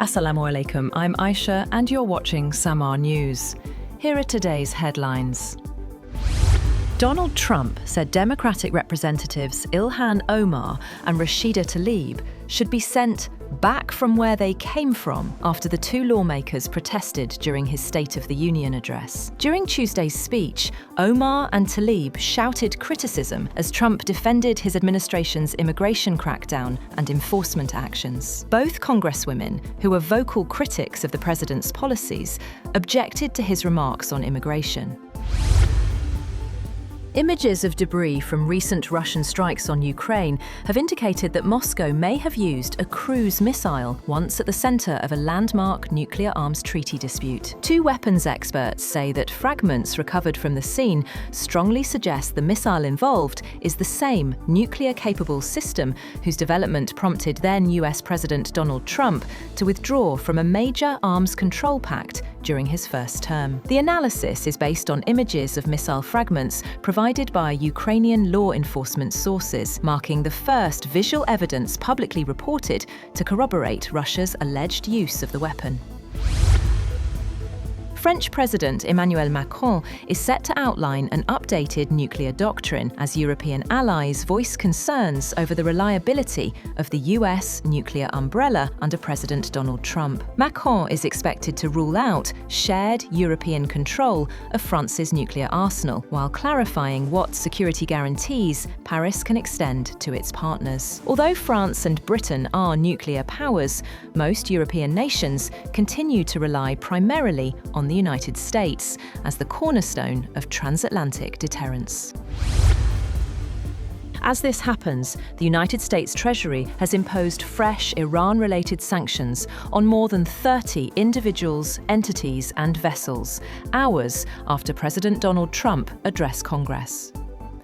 Assalamu alaikum, I'm Aisha and you're watching Samaa News. Here are today's headlines. Donald Trump said Democratic representatives Ilhan, Omar and Rashida Tlaib should be sent back from where they came from after the two lawmakers protested during his State of the Union address. During Tuesday's speech, Omar and Tlaib shouted criticism as Trump defended his administration's immigration crackdown and enforcement actions. Both congresswomen, who were vocal critics of the president's policies, objected to his remarks on immigration. Images of debris from recent Russian strikes on Ukraine have indicated that Moscow may have used a cruise missile once at the centre of a landmark nuclear arms treaty dispute. Two weapons experts say that fragments recovered from the scene strongly suggest the missile involved is the same nuclear-capable system whose development prompted then US President Donald Trump to withdraw from a major arms control pact during his first term. The analysis is based on images of missile fragments provided by Ukrainian law enforcement sources, marking the first visual evidence publicly reported to corroborate Russia's alleged use of the weapon. French President Emmanuel Macron is set to outline an updated nuclear doctrine as European allies voice concerns over the reliability of the US nuclear umbrella under President Donald Trump. Macron is expected to rule out shared European control of France's nuclear arsenal, while clarifying what security guarantees Paris can extend to its partners. Although France and Britain are nuclear powers, most European nations continue to rely primarily on the United States as the cornerstone of transatlantic deterrence. As this happens, the United States Treasury has imposed fresh Iran-related sanctions on more than 30 individuals, entities and vessels, hours after President Donald Trump addressed Congress.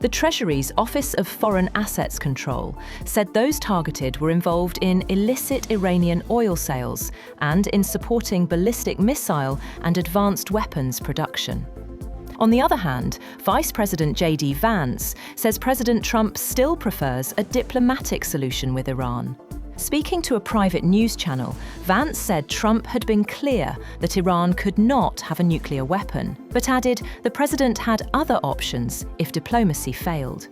The Treasury's Office of Foreign Assets Control said those targeted were involved in illicit Iranian oil sales and in supporting ballistic missile and advanced weapons production. On the other hand, Vice President J.D. Vance says President Trump still prefers a diplomatic solution with Iran. Speaking to a private news channel, Vance said Trump had been clear that Iran could not have a nuclear weapon, but added the president had other options if diplomacy failed.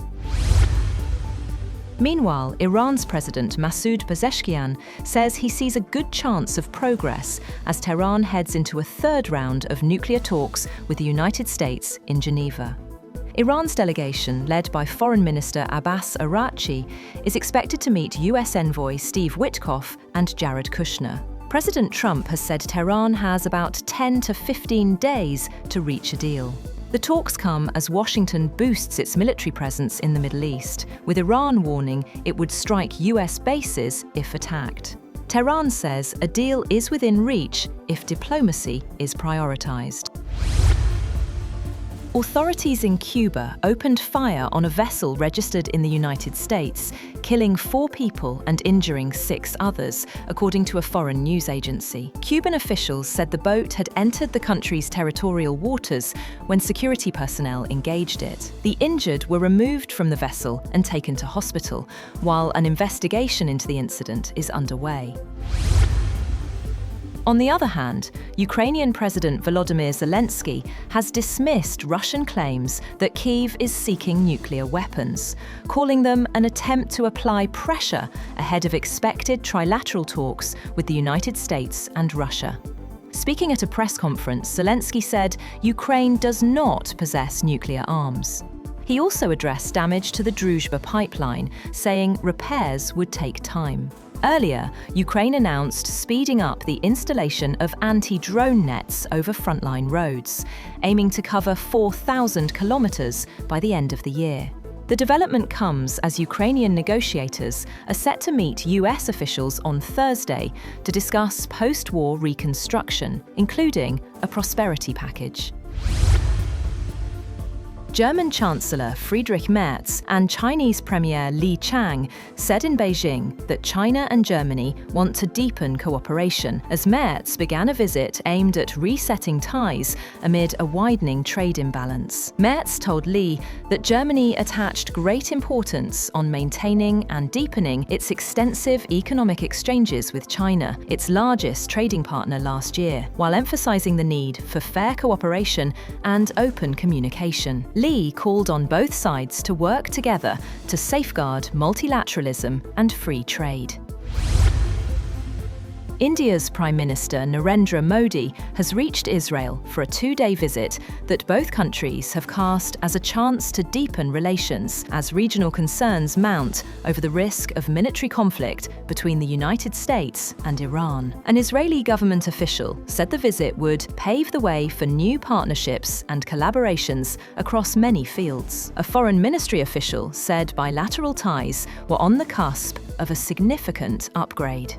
Meanwhile, Iran's President Masoud Pezeshkian says he sees a good chance of progress as Tehran heads into a third round of nuclear talks with the United States in Geneva. Iran's delegation, led by Foreign Minister Abbas Araghchi, is expected to meet US envoy Steve Witkoff and Jared Kushner. President Trump has said Tehran has about 10 to 15 days to reach a deal. The talks come as Washington boosts its military presence in the Middle East, with Iran warning it would strike US bases if attacked. Tehran says a deal is within reach if diplomacy is prioritized. Authorities in Cuba opened fire on a vessel registered in the United States, killing 4 people and injuring 6 others, according to a foreign news agency. Cuban officials said the boat had entered the country's territorial waters when security personnel engaged it. The injured were removed from the vessel and taken to hospital, while an investigation into the incident is underway. On the other hand, Ukrainian President Volodymyr Zelenskyy has dismissed Russian claims that Kyiv is seeking nuclear weapons, calling them an attempt to apply pressure ahead of expected trilateral talks with the United States and Russia. Speaking at a press conference, Zelenskyy said Ukraine does not possess nuclear arms. He also addressed damage to the Druzhba pipeline, saying repairs would take time. Earlier, Ukraine announced speeding up the installation of anti-drone nets over frontline roads, aiming to cover 4,000 kilometers by the end of the year. The development comes as Ukrainian negotiators are set to meet US officials on Thursday to discuss post-war reconstruction, including a prosperity package. German Chancellor Friedrich Merz and Chinese Premier Li Qiang said in Beijing that China and Germany want to deepen cooperation, as Merz began a visit aimed at resetting ties amid a widening trade imbalance. Merz told Li that Germany attached great importance on maintaining and deepening its extensive economic exchanges with China, its largest trading partner last year, while emphasizing the need for fair cooperation and open communication. Li called on both sides to work together to safeguard multilateralism and free trade. India's Prime Minister Narendra Modi has reached Israel for a 2-day visit that both countries have cast as a chance to deepen relations as regional concerns mount over the risk of military conflict between the United States and Iran. An Israeli government official said the visit would pave the way for new partnerships and collaborations across many fields. A foreign ministry official said bilateral ties were on the cusp of a significant upgrade.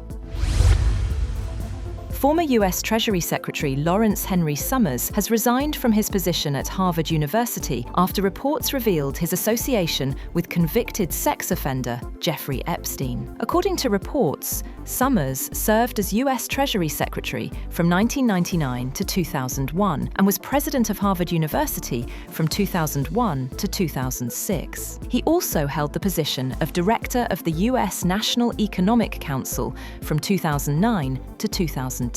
Former US Treasury Secretary Lawrence Henry Summers has resigned from his position at Harvard University after reports revealed his association with convicted sex offender Jeffrey Epstein. According to reports, Summers served as US Treasury Secretary from 1999 to 2001 and was president of Harvard University from 2001 to 2006. He also held the position of director of the US National Economic Council from 2009 to 2010.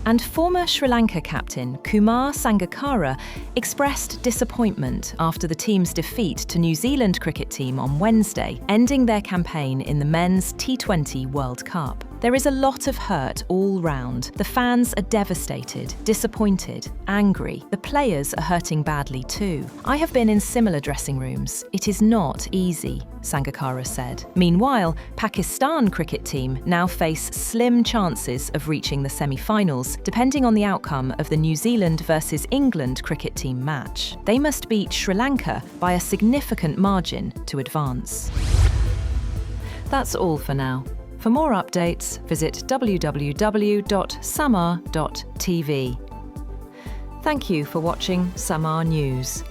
And former Sri Lanka captain Kumar Sangakkara expressed disappointment after the team's defeat to New Zealand cricket team on Wednesday, ending their campaign in the Men's T20 World Cup. There is a lot of hurt all round. The fans are devastated, disappointed, angry. The players are hurting badly too. I have been in similar dressing rooms. It is not easy, Sangakkara said. Meanwhile, Pakistan cricket team now face slim chances of reaching the semi-finals, depending on the outcome of the New Zealand versus England cricket team match. They must beat Sri Lanka by a significant margin to advance. That's all for now. For more updates, visit www.samaa.tv. Thank you for watching Samaa News.